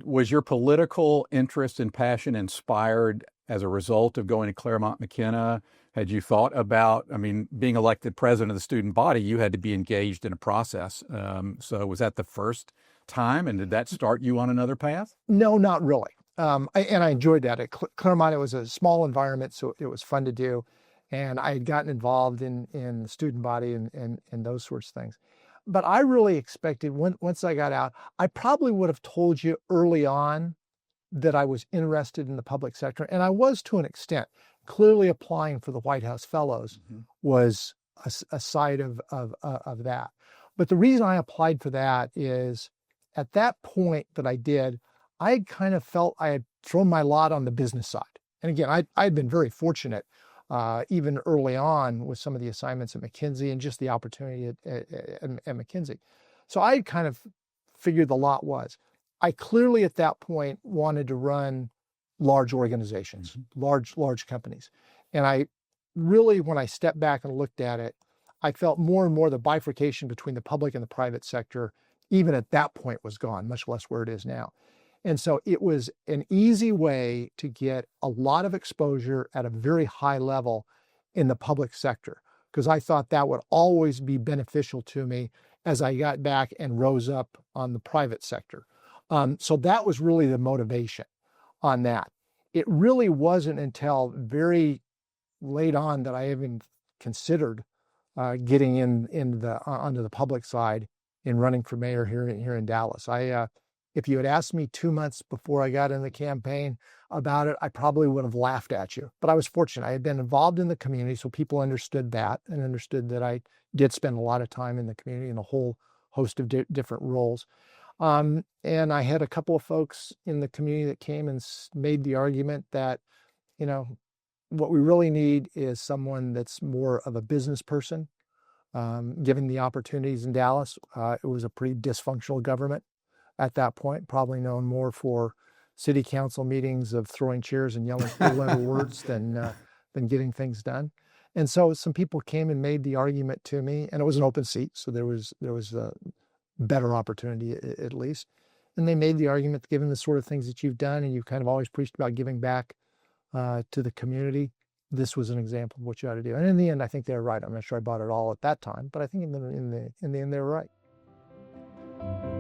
was your political interest and passion inspired as a result of going to Claremont McKenna? Had you thought about, I mean, being elected president of the student body, you had to be engaged in a process. So was that the first time, and did that start you on another path? No, not really. And I enjoyed that. At Claremont, it was a small environment, so it was fun to do. And I had gotten involved in the student body and those sorts of things. But I really expected, once I got out, I probably would have told you early on that I was interested in the public sector. And I was to an extent. Clearly applying for the White House Fellows was a side of that. But the reason I applied for that is at that point that I did, I had kind of felt I had thrown my lot on the business side. And again, I'd been very fortunate, even early on with some of the assignments at McKinsey and just the opportunity at McKinsey. So I kind of figured the lot was. I clearly at that point wanted to run large organizations, large companies. And I really, when I stepped back and looked at it, I felt more and more the bifurcation between the public and the private sector, even at that point, was gone, much less where it is now. And so it was an easy way to get a lot of exposure at a very high level in the public sector, because I thought that would always be beneficial to me as I got back and rose up on the private sector. So that was really the motivation on that. It really wasn't until very late on that I even considered getting onto the public side in running for mayor here in Dallas. If you had asked me 2 months before I got in the campaign about it, I probably would have laughed at you. But I was fortunate. I had been involved in the community, so people understood that and understood that I did spend a lot of time in the community in a whole host of different roles. And I had a couple of folks in the community that came and made the argument that, what we really need is someone that's more of a business person. Given the opportunities in Dallas, it was a pretty dysfunctional government at that point, probably known more for city council meetings of throwing chairs and yelling four-letter words than getting things done. And so some people came and made the argument to me, and it was an open seat, so there was a better opportunity at least. And they made the argument that given the sort of things that you've done, and you've kind of always preached about giving back to the community, this was an example of what you ought to do. And in the end, I think they were right. I'm not sure I bought it all at that time, but I think in the end they were right.